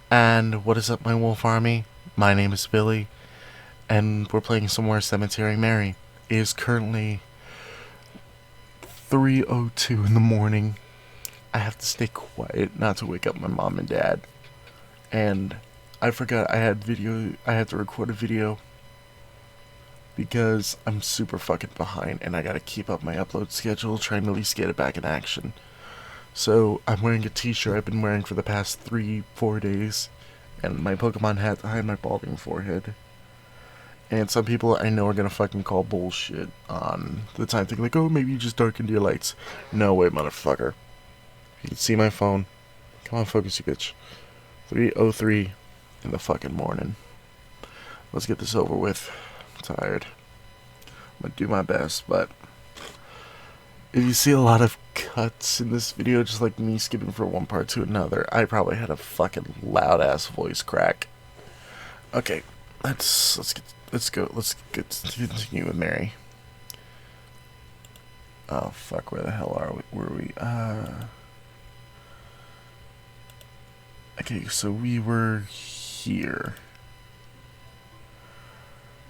And what is up, my wolf army? My name is Billy, and we're playing some more Cemetery Mary. It is currently 3:02 in the morning. I have to stay quiet not to wake up my mom and dad. And I forgot I had to record a video because I'm super fucking behind and I gotta keep up my upload schedule, trying to at least get it back in action. So I'm wearing a t-shirt I've been wearing for the past 3-4 days, and my Pokemon hat to hide my balding forehead. And some people I know are gonna fucking call bullshit on the time, thinking like, oh, maybe you just darkened your lights. No way, motherfucker. You can see my phone. Come on, focus, you bitch. 3:03 in the fucking morning. Let's get this over with. I'm tired. I'm gonna do my best, but if you see a lot of cuts in this video, just like me skipping from one part to another, I probably had a fucking loud ass voice crack. Okay, let's continue with Mary. Oh fuck, where the hell are we? Were we? Okay, so we were here.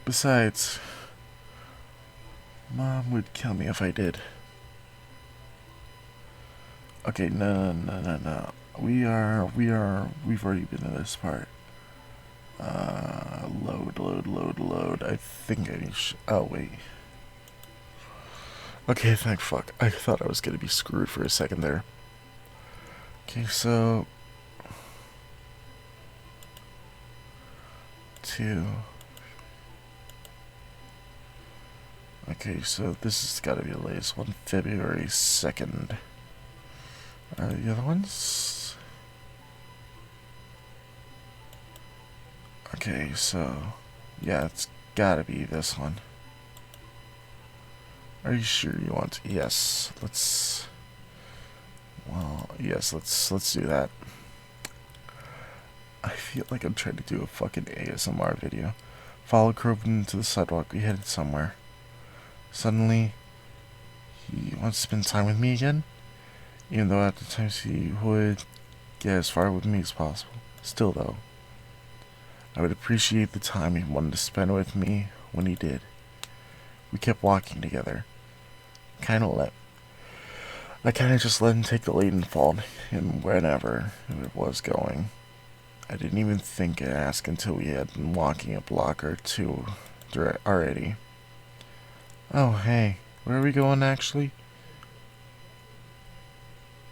Besides, Mom would kill me if I did. Okay, no. We've already been to this part. Load. I think I should. Oh, wait. Okay, thank fuck. I thought I was gonna be screwed for a second there. Okay, so. 2. Okay, so this has gotta be the latest one, February 2nd. Are the other ones? Okay, so. Yeah, it's gotta be this one. Are you sure you want to? Yes, let's. Well, yes, let's do that. I feel like I'm trying to do a fucking ASMR video. Followed Crowden to the sidewalk. We headed somewhere. Suddenly, he wants to spend time with me again, even though at the times he would get as far with me as possible. Still, though, I would appreciate the time he wanted to spend with me when he did. We kept walking together. I kind of just let him take the lead and followed him wherever it was going. I didn't even think to ask until we had been walking a block or two already. Oh, hey, where are we going actually?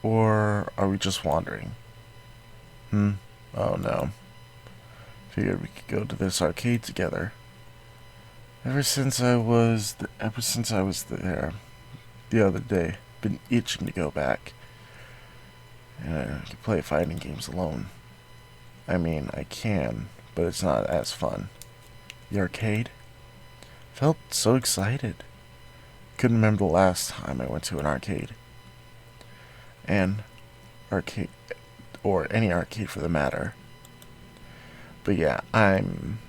Or are we just wandering? Oh no. Figured we could go to this arcade together. Ever since I was there the other day, been itching to go back. And I could play fighting games alone. I mean, I can, but it's not as fun. The arcade? Felt so excited. Couldn't remember the last time I went to an arcade. And arcade, or any arcade for the matter. But yeah, I'm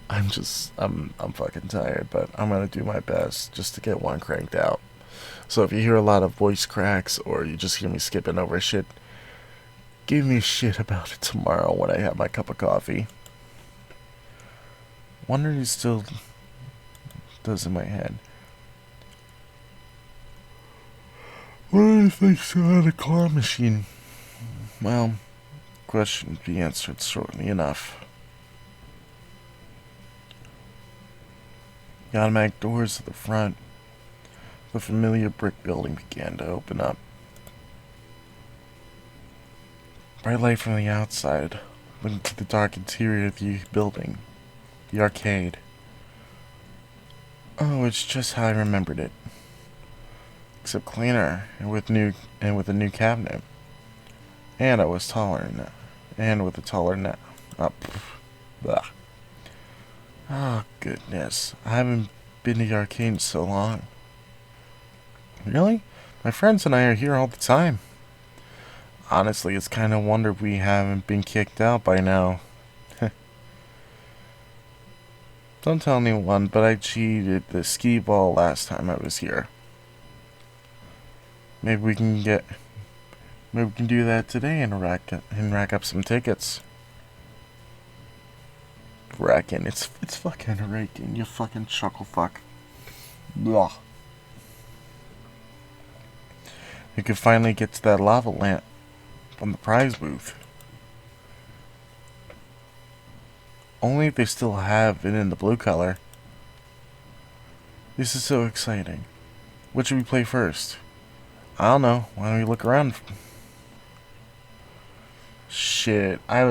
fucking tired, but I'm gonna do my best just to get one cranked out. So if you hear a lot of voice cracks or you just hear me skipping over shit, give me shit about it tomorrow when I have my cup of coffee. Wonder if it still does in my head. What if they still had a claw machine? Well, question to be answered shortly enough. The automatic doors at the front, the familiar brick building began to open up. Bright light from the outside went into the dark interior of the building, the arcade. Oh, it's just how I remembered it. Except cleaner and with a new cabinet. And I was taller now. And with a taller net. Oh, blah. Oh, goodness. I haven't been to the arcade in so long. Really? My friends and I are here all the time. Honestly, it's kind of wonder we haven't been kicked out by now. Don't tell anyone, but I cheated the skee ball last time I was here. Maybe Maybe we can do that today and rack up some tickets. Racking. It's fucking raking. You fucking chuckle fuck. Blah. You could finally get to that lava lamp from the prize booth. Only if they still have it in the blue color. This is so exciting. What should we play first? I don't know. Why don't we look around? Shit. I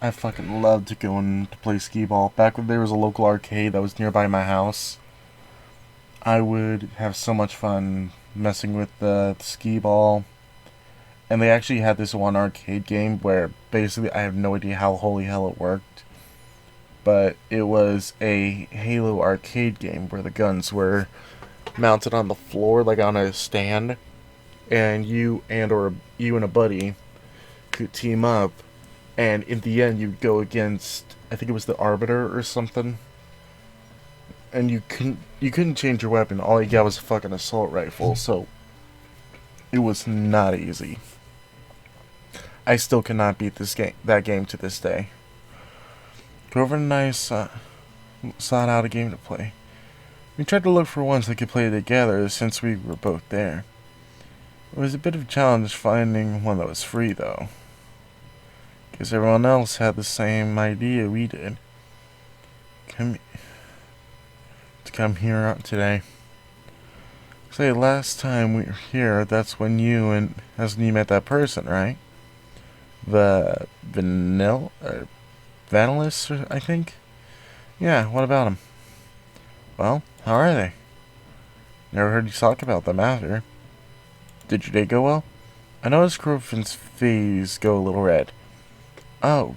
fucking loved to go in to play skee ball. Back when there was a local arcade that was nearby my house, I would have so much fun messing with the skee ball. And they actually had this one arcade game where basically I have no idea how holy hell it worked. But it was a Halo arcade game where the guns were mounted on the floor, like on a stand, and you and a buddy could team up, and in the end you'd go against, I think it was the Arbiter or something, and you couldn't change your weapon. All you got was a fucking assault rifle, so it was not easy. I still cannot beat that game to this day. Grover and I sought out a game to play. We tried to look for ones that could play together since we were both there. It was a bit of a challenge finding one that was free, though, because everyone else had the same idea we did. Come here today. Say, last time we were here, that's when you met that person, right? The Vanillus, I think? Yeah, what about him? Well, how are they? Never heard you talk about them after. Did your day go well? I noticed Croven's face go a little red. Oh,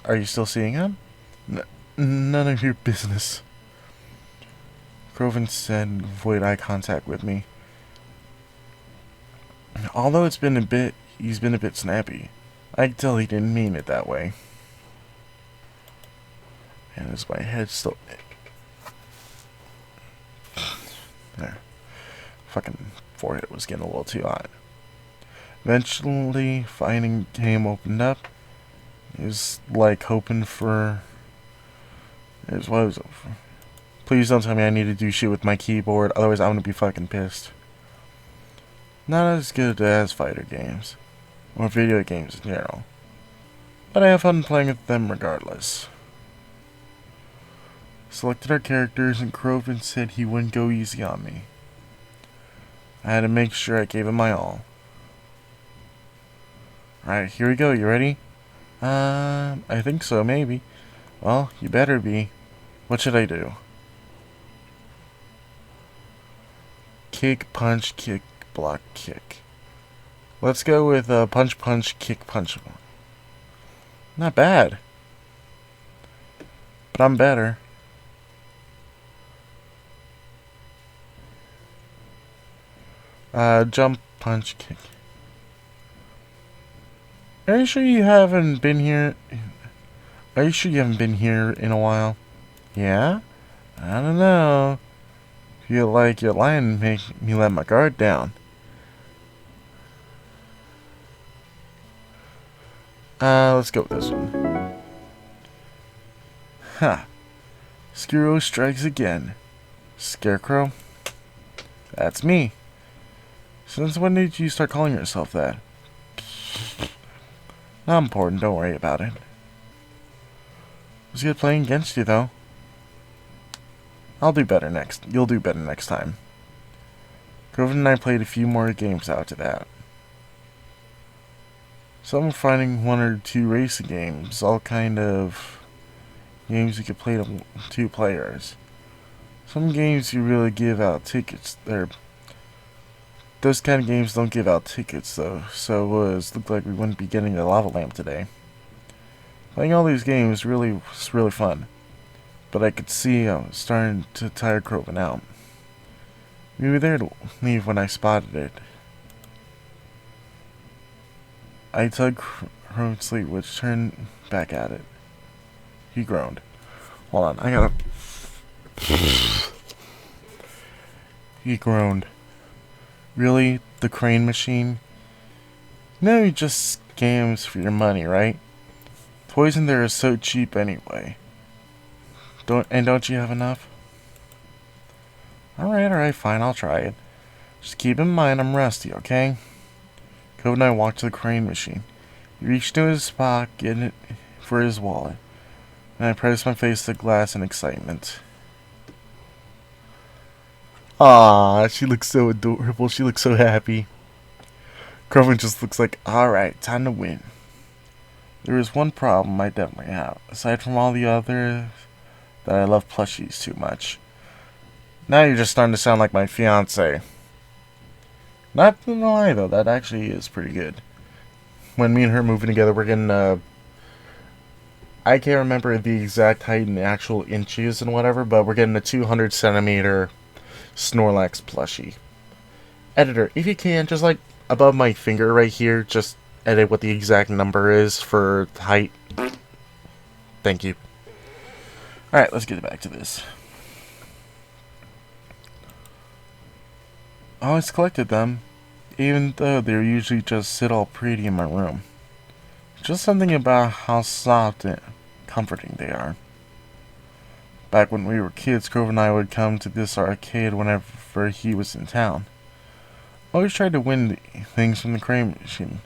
are you still seeing him? None of your business. Croven said, avoid eye contact with me. Although he's been a bit snappy. I can tell he didn't mean it that way. And as my head still... There. Fucking forehead was getting a little too hot. Eventually, finding game opened up. It was like hoping for... It was what it was for. Please don't tell me I need to do shit with my keyboard, otherwise I'm gonna be fucking pissed. Not as good as fighter games, or video games in general, but I have fun playing with them regardless. Selected our characters, and Croven said he wouldn't go easy on me. I had to make sure I gave him my all. Alright, here we go, you ready? I think so, maybe. Well, you better be. What should I do? Kick, punch, kick, block, kick. Let's go with punch, punch, kick, punch. Not bad. But I'm better. Jump, punch, kick. Are you sure you haven't been here? Are you sure you haven't been here in a while? Yeah? I don't know. Feel like you're lying to make me let my guard down. Let's go with this one. Ha! Skiro strikes again. Scarecrow? That's me. Since when did you start calling yourself that? Not important, don't worry about it. It was good playing against you, though. You'll do better next time. Groven and I played a few more games after that. Some finding one or two racing games, all kind of games you could play to 2 players. Some games you really give out tickets. Those kind of games don't give out tickets though, so it looked like we wouldn't be getting a lava lamp today. Playing all these games was really fun, but I could see I was starting to tire Croven out. We were there to leave when I spotted it. I tugged Croven's sleeve, which turned back at it. He groaned. Hold on, I gotta... He groaned. Really? The crane machine? No, you just scams for your money, right? Toys in there are so cheap anyway. Don't you have enough? Alright, fine, I'll try it. Just keep in mind I'm rusty, okay? Cove and I walked to the crane machine. He reached into his pocket for his wallet, and I pressed my face to the glass in excitement. Ah, she looks so adorable. She looks so happy. Croven just looks like, alright, time to win. There is one problem I definitely have. Aside from all the others, that I love plushies too much. Now you're just starting to sound like my fiance. Not gonna lie though, that actually is pretty good. When me and her moving together, we're getting I can't remember the exact height in actual inches and whatever, but we're getting a 200 centimeter Snorlax plushie. Editor, if you can, just like above my finger right here, just edit what the exact number is for height. Thank you. Alright, let's get back to this. I always collected them, even though they usually just sit all pretty in my room. Just something about how soft and comforting they are. Back when we were kids, Grove and I would come to this arcade whenever he was in town. I always tried to win things from the crane machine.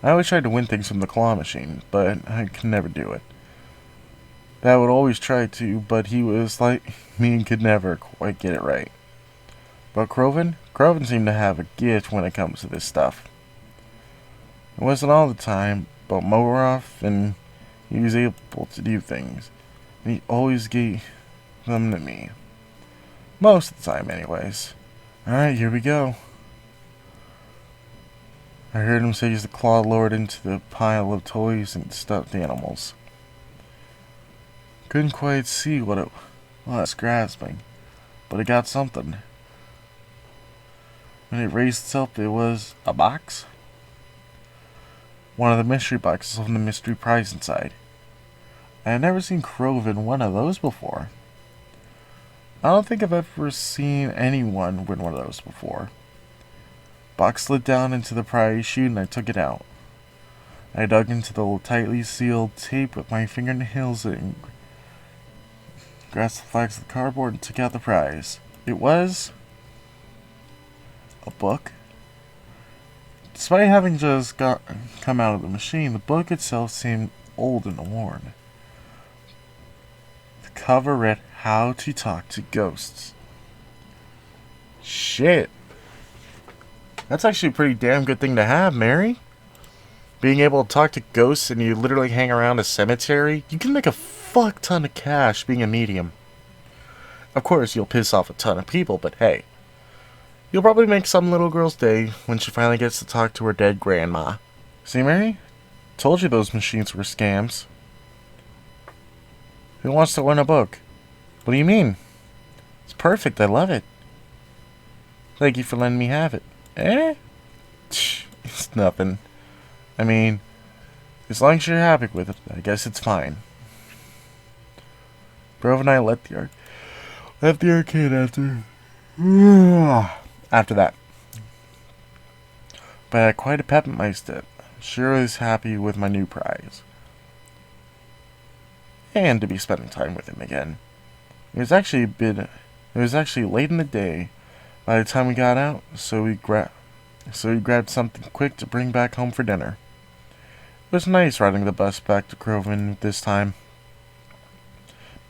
I always tried to win things from the claw machine, but I could never do it. Dad would always try to, but he was like me and could never quite get it right. But Croven seemed to have a gift when it comes to this stuff. It wasn't all the time, but more often he was able to do things. And he always gave them to me. Most of the time, anyways. Alright, here we go. I heard him say he's the Claw Lord into the pile of toys and stuffed animals. Couldn't quite see what it was grasping, but it got something. When it raised itself, it was a box. One of the mystery boxes with the mystery prize inside. I had never seen Crove in one of those before. I don't think I've ever seen anyone win one of those before. Box slid down into the prize chute and I took it out. I dug into the tightly sealed tape with my fingernails and grasped the flags of the cardboard and took out the prize. It was a book. Despite having just come out of the machine, the book itself seemed old and worn. The cover read, "How to Talk to Ghosts." Shit. That's actually a pretty damn good thing to have, Mary. Being able to talk to ghosts and you literally hang around a cemetery, you can make a fuck ton of cash being a medium. Of course, you'll piss off a ton of people, but hey. You'll probably make some little girl's day when she finally gets to talk to her dead grandma. See, Mary? Told you those machines were scams. Who wants to win a book? What do you mean? It's perfect, I love it. Thank you for letting me have it. Eh? It's nothing. I mean, as long as you're happy with it, I guess it's fine. Grove and I left the arcade after that. But I had quite a pep in my step. Sure was happy with my new prize. And to be spending time with him again. It was actually late in the day by the time we got out, so we grabbed something quick to bring back home for dinner. It was nice riding the bus back to Groven this time.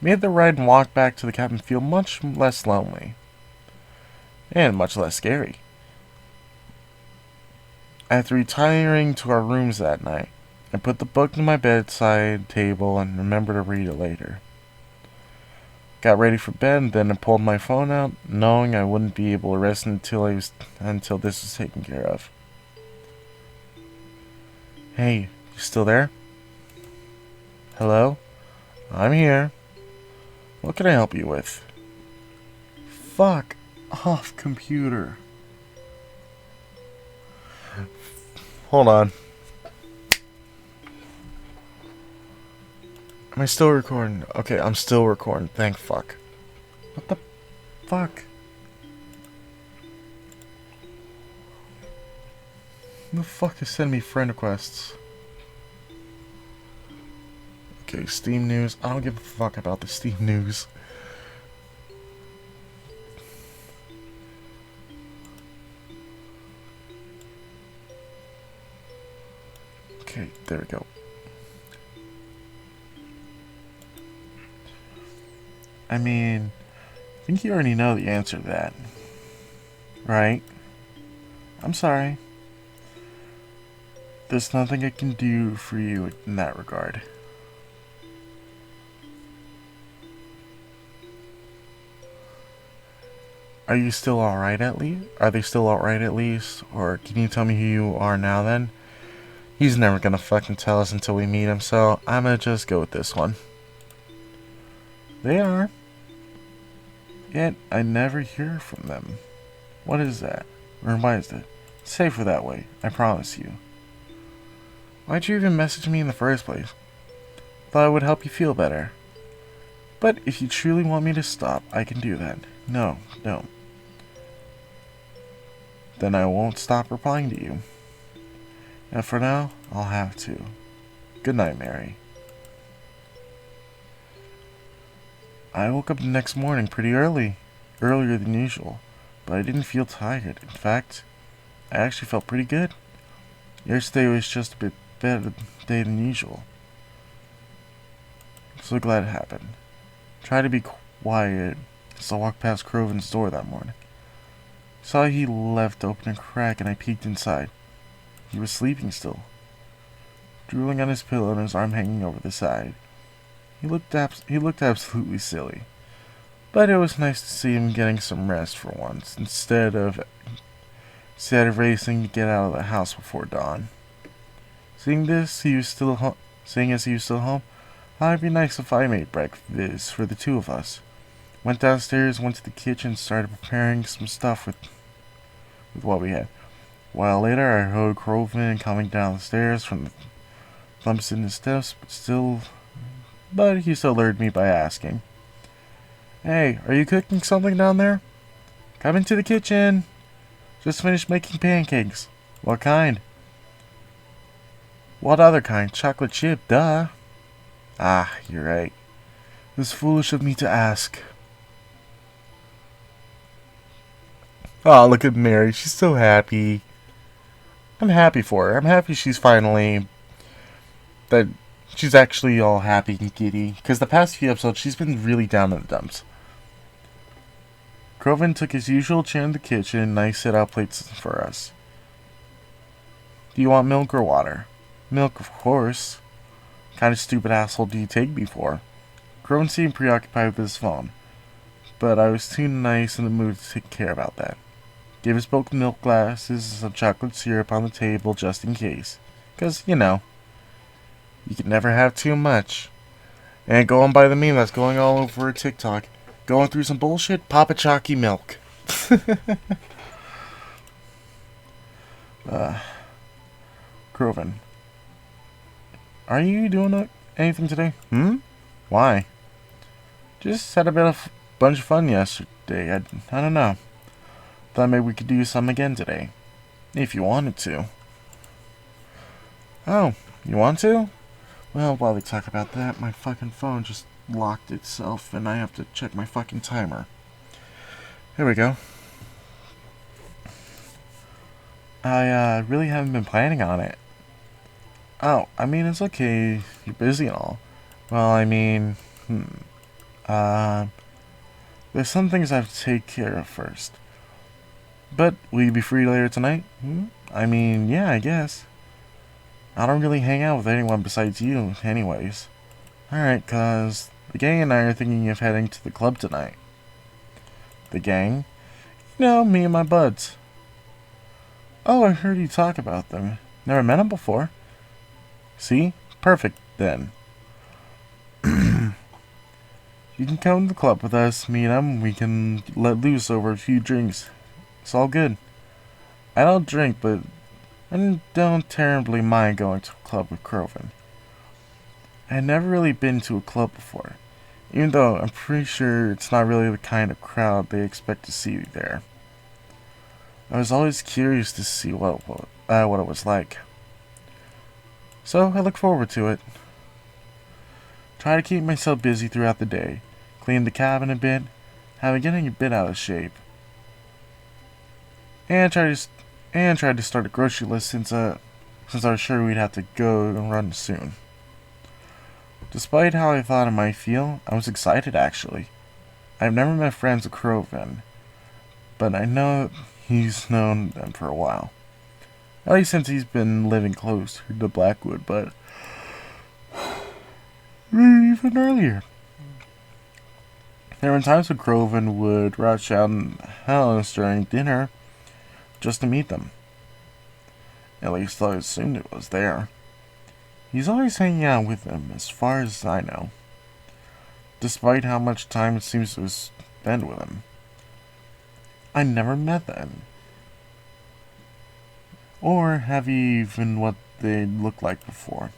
Made the ride and walk back to the cabin feel much less lonely. And much less scary. After retiring to our rooms that night, I put the book to my bedside table and remembered to read it later. Got ready for bed, and then I pulled my phone out, knowing I wouldn't be able to rest until this was taken care of. Hey, you still there? Hello? I'm here. What can I help you with? Fuck off, computer. Hold on. Am I still recording? Okay, I'm still recording. Thank fuck. What the fuck? Who the fuck is sending me friend requests? Okay, Steam News. I don't give a fuck about the Steam News. Okay, there we go. I mean, I think you already know the answer to that. Right? I'm sorry. There's nothing I can do for you in that regard. Are you still alright at least? Are they still alright at least? Or can you tell me who you are now then? He's never gonna fucking tell us until we meet him, so I'm gonna just go with this one. They are. Yet I never hear from them. What is that? Or why is that? It's safer that way, I promise you. Why'd you even message me in the first place? Thought it would help you feel better. But if you truly want me to stop, I can do that. No, don't. Then I won't stop replying to you. And for now, I'll have to. Good night, Mary. I woke up the next morning pretty early. Earlier than usual. But I didn't feel tired. In fact, I actually felt pretty good. Yesterday was just a bit better day than usual. So glad it happened. Tried to be quiet as I walked past Croven's door that morning. Saw he left open a crack and I peeked inside. He was sleeping still, drooling on his pillow and his arm hanging over the side. He looked absolutely silly, but it was nice to see him getting some rest for once, instead of racing to get out of the house before dawn. Seeing as he was still home, thought it'd be nice if I made breakfast for the two of us. Went downstairs, went to the kitchen, started preparing some stuff with what we had. A while later, I heard Croven coming down the stairs from the thumps in the steps, but he still lured me by asking, "Hey, are you cooking something down there? Come into the kitchen. Just finished making pancakes. What kind?" "What other kind? Chocolate chip, duh." "Ah, you're right. It was foolish of me to ask." Oh, look at Mary. She's so happy. I'm happy for her. I'm happy she's actually all happy and giddy. Because the past few episodes, she's been really down in the dumps. Croven took his usual chair in the kitchen and I set out plates for us. "Do you want milk or water?" "Milk, of course." "Kind of stupid asshole do you take me for?" Croven seemed preoccupied with his phone, but I was too nice in the mood to take care about that. Gave us both milk glasses and some chocolate syrup on the table just in case. 'Cause, you know, you can never have too much. And going by the meme that's going all over TikTok, going through some bullshit, pop a chalky milk. Croven. Are you doing anything today? Why? Just had a bunch of fun yesterday. I don't know. Thought maybe we could do something again today. If you wanted to. Oh, you want to? Well, while we talk about that, my fucking phone just locked itself and I have to check my fucking timer. Here we go. I really haven't been planning on it. Oh, I mean, it's okay. You're busy and all. Well, I mean, there's some things I have to take care of first. But will you be free later tonight? I mean, yeah, I guess. I don't really hang out with anyone besides you, anyways. Alright, cause the gang and I are thinking of heading to the club tonight. The gang? You know, me and my buds. Oh, I heard you talk about them. Never met them before. See? Perfect, then. You can come to the club with us, meet them, we can let loose over a few drinks. It's all good. I don't drink, but I don't terribly mind going to a club with Croven. I had never really been to a club before, even though I'm pretty sure it's not really the kind of crowd they expect to see there. I was always curious to see what it was like. So I look forward to it. Try to keep myself busy throughout the day. Clean the cabin a bit. Have it getting a bit out of shape. And try to start a grocery list since I was sure we'd have to go and run soon. Despite how I thought it might feel, I was excited actually. I've never met friends of Kroven, but I know he's known them for a while. At least since he's been living close to Blackwood, but even earlier. There were times when Kroven would rush out in Helens during dinner just to meet them. At least I assumed it was there. He's always hanging out with them, as far as I know, despite how much time it seems to spend with him. I never met them, or have even what they looked like before.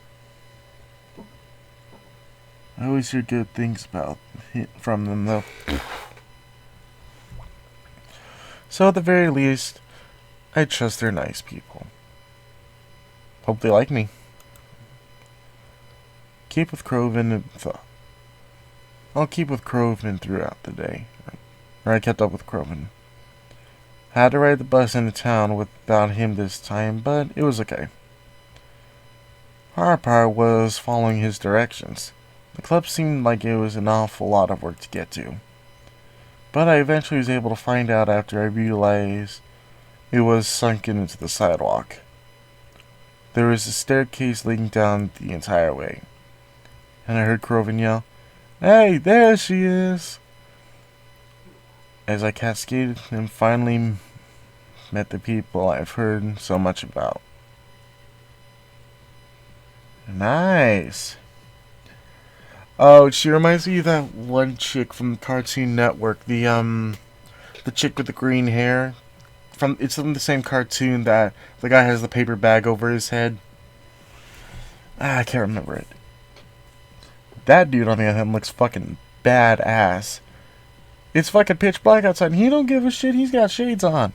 I always hear good things from them, though. So at the very least, I trust they're nice people. Hope they like me. I'll keep with Kroven throughout the day. Or I kept up with Kroven. Had to ride the bus into town without him this time, but it was okay. Hard part was following his directions. The club seemed like it was an awful lot of work to get to. But I eventually was able to find out after I realized it was sunken into the sidewalk. There was a staircase leading down the entire way. And I heard Kroven yell, "Hey, there she is!" As I cascaded and finally met the people I've heard so much about. Nice! Oh, she reminds me of that one chick from Cartoon Network, the chick with the green hair. It's from the same cartoon that the guy has the paper bag over his head. I can't remember it. That dude, on the other hand, looks fucking badass. It's fucking pitch black outside, and he don't give a shit. He's got shades on.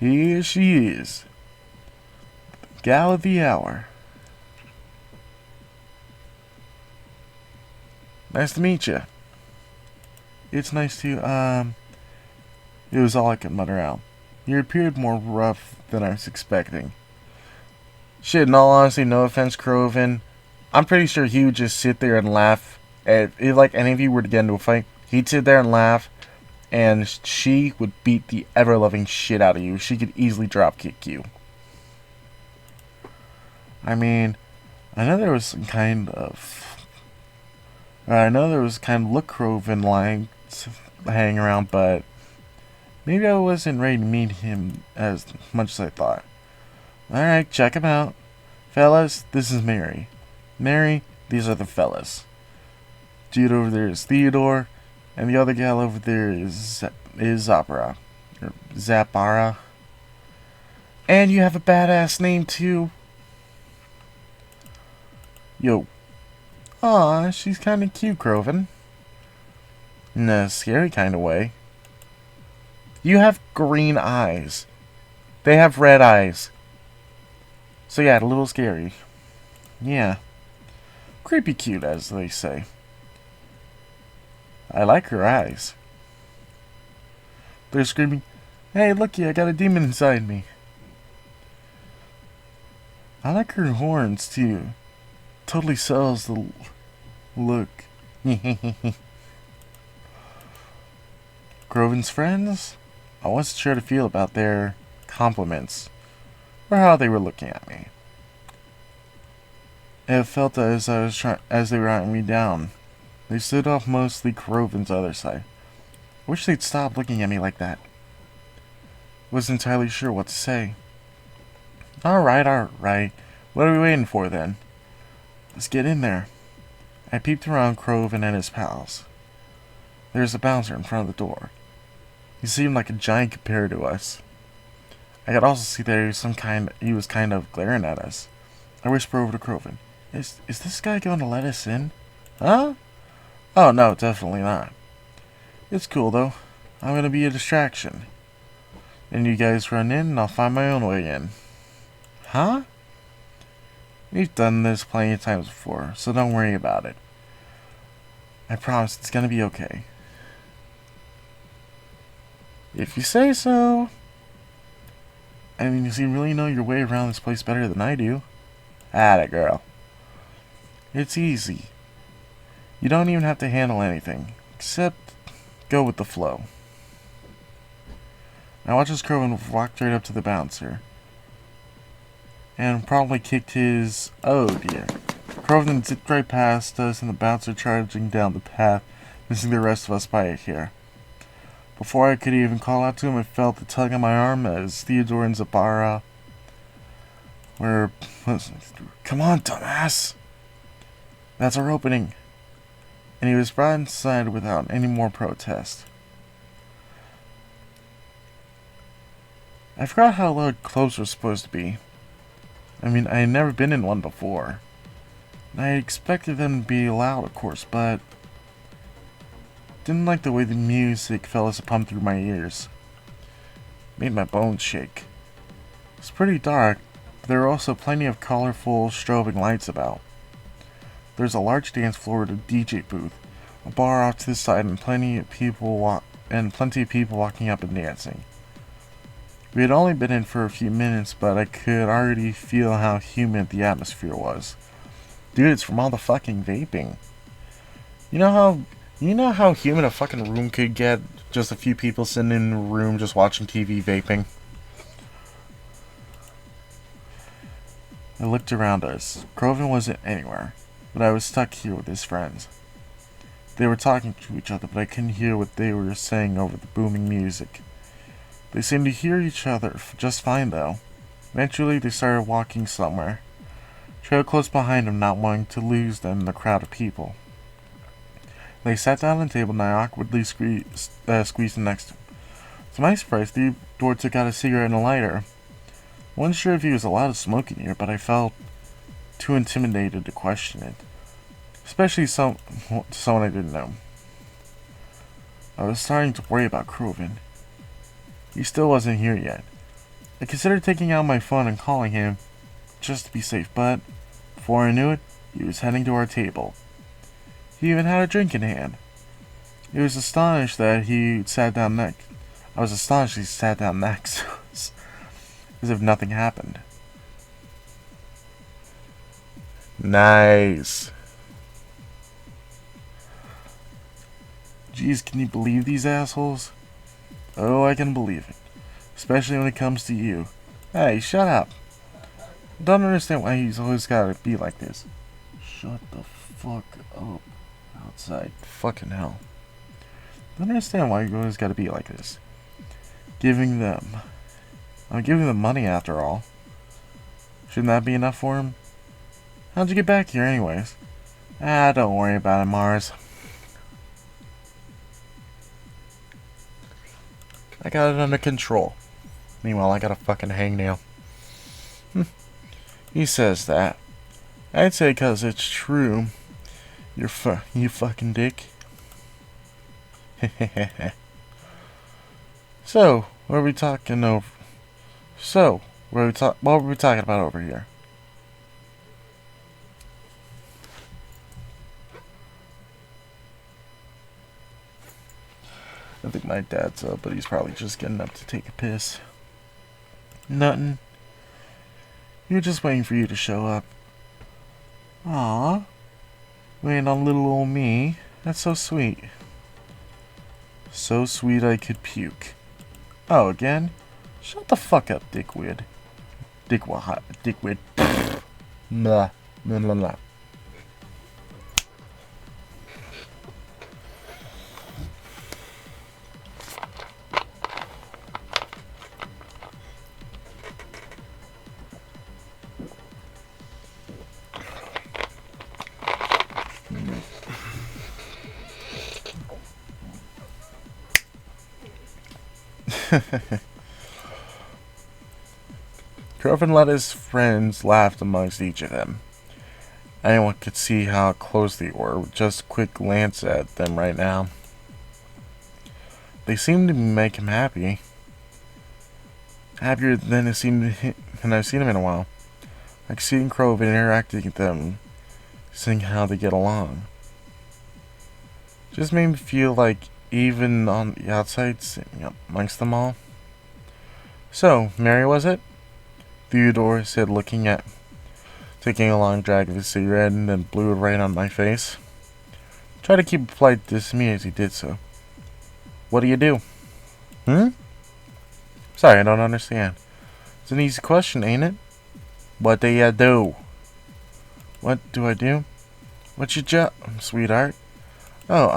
Here she is. Gal of the hour. Nice to meet you. It's nice to, It was all I could mutter out. You appeared more rough than I was expecting. Shit, in all honesty, no offense, Kroven. I'm pretty sure he would just sit there and laugh. If like any of you were to get into a fight, he'd sit there and laugh, and she would beat the ever-loving shit out of you. She could easily drop-kick you. I mean, I know there was some kind of look Kroven like hanging around, but maybe I wasn't ready to meet him as much as I thought. Alright, check him out. Fellas, this is Mary. Mary, these are the fellas. Dude over there is Theodore, and the other gal over there is Zapara. Or Zapara. And you have a badass name too. Yo. Aw, she's kinda cute, Kroven. In a scary kinda way. You have green eyes. They have red eyes. So yeah, a little scary. Yeah. Creepy cute, as they say. I like her eyes. They're screaming, "Hey, looky, I got a demon inside me." I like her horns, too. Totally sells the look. Kroven's friends? I wasn't sure to feel about their compliments, or how they were looking at me. It felt as they were eyeing me down. They stood off mostly Kroven's other side. I wish they'd stop looking at me like that. Wasn't entirely sure what to say. Alright. What are we waiting for then? Let's get in there. I peeped around Kroven and his pals. There's a bouncer in front of the door. He seemed like a giant compared to us. I could also see that he was kind of glaring at us. I whispered over to Kroven, Is this guy going to let us in? Huh? Oh, no, definitely not. It's cool, though. I'm going to be a distraction. And you guys run in and I'll find my own way in. Huh? We've done this plenty of times before, so don't worry about it. I promise it's gonna be okay. If you say so. I mean, you really know your way around this place better than I do. Atta girl. It's easy. You don't even have to handle anything, except go with the flow. I watched as Kroven walked right up to the bouncer. And probably kicked his... Oh dear. Kroven zipped right past us and the bouncer charging down the path, missing the rest of us by a hair. Before I could even call out to him, I felt the tug on my arm as Theodore and Zabara were... Come on, dumbass! That's our opening. And he was brought inside without any more protest. I forgot how loud clubs were supposed to be. I mean, I had never been in one before. I expected them to be loud, of course, but didn't like the way the music fell as it pumped through my ears. Made my bones shake. It's pretty dark, but there were also plenty of colorful, strobing lights about. There's a large dance floor with a DJ booth, a bar off to the side, and plenty of people walking up and dancing. We had only been in for a few minutes, but I could already feel how humid the atmosphere was. Dude, it's from all the fucking vaping. You know how humid a fucking room could get? Just a few people sitting in a room just watching TV vaping. I looked around us. Kroven wasn't anywhere, but I was stuck here with his friends. They were talking to each other, but I couldn't hear what they were saying over the booming music. They seemed to hear each other just fine, though. Eventually, they started walking somewhere. Trailed close behind them, not wanting to lose them in the crowd of people. They sat down at the table, and I awkwardly squeezed them next to him. To my surprise, Theodore took out a cigarette and a lighter. I wasn't sure if he was allowed to smoke in here, but I felt too intimidated to question it. Especially someone I didn't know. I was starting to worry about Kroven. He still wasn't here yet. I considered taking out my phone and calling him, just to be safe, but before I knew it, he was heading to our table. He even had a drink in hand. I was astonished that he sat down next. As if nothing happened. Nice. Jeez, can you believe these assholes? Oh, I can believe it. Especially when it comes to you. Hey, shut up. I don't understand why he's always gotta be like this. Shut the fuck up. Outside. Fucking hell. I don't understand why you always gotta be like this. I'm giving them money after all. Shouldn't that be enough for him? How'd you get back here anyways? Don't worry about it, Mars. I got it under control. Meanwhile, I got a fucking hangnail. He says that. I'd say 'cause it's true. You fucking dick. So, what were we talking about over here? I think my dad's up, but he's probably just getting up to take a piss. Nothing. You're just waiting for you to show up. Aww. Waiting on little old me. That's so sweet. So sweet I could puke. Oh, again? Shut the fuck up, dickwad. Dickwad. Nah. Nah. Kroven let his friends laugh amongst each of them. Anyone could see how close they were with just a quick glance at them right now. They seemed to make him happy. happier than I've seen him in a while. Like seeing Crow and interacting with them, seeing how they get along. Just made me feel like even on the outside, sitting up amongst them all. So, Mary was it? Theodore said, taking a long drag of his cigarette and then blew it right on my face. Tried to keep a polite distance to me as he did so. What do you do? Sorry, I don't understand. It's an easy question, ain't it? What do you do? What do I do? What's your job, sweetheart? Oh,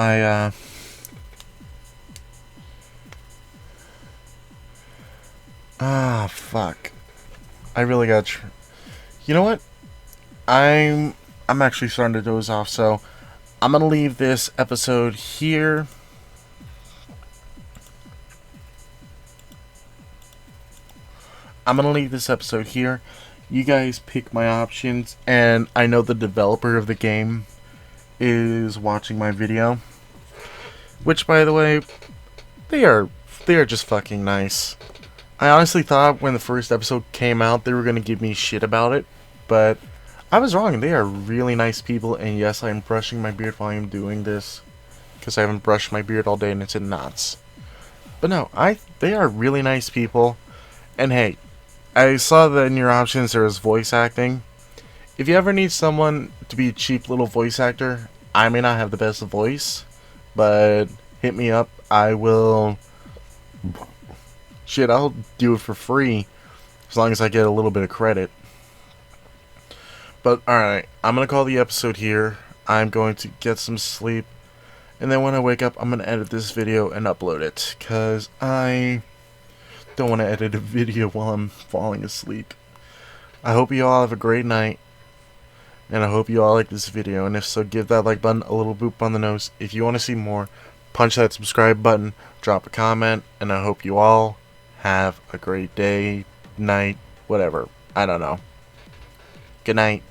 fuck. I really got you know what? I'm actually starting to doze off, so I'm gonna leave this episode here. You guys pick my options, and I know the developer of the game is watching my video. Which, by the way, they are just fucking nice. I honestly thought when the first episode came out they were gonna give me shit about it, but I was wrong. They are really nice people, and yes, I'm brushing my beard while I'm doing this because I haven't brushed my beard all day and it's in knots. But no, they are really nice people, and hey, I saw that in your options there was voice acting. If you ever need someone to be a cheap little voice actor, I may not have the best voice, but hit me up. I'll do it for free as long as I get a little bit of credit. But alright, I'm going to call the episode here. I'm going to get some sleep, and then when I wake up I'm going to edit this video and upload it, because I don't want to edit a video while I'm falling asleep. I hope you all have a great night, and I hope you all like this video, and if so, give that like button a little boop on the nose. If you want to see more, punch that subscribe button, drop a comment, and I hope you all have a great day, night, whatever. I don't know. Good night.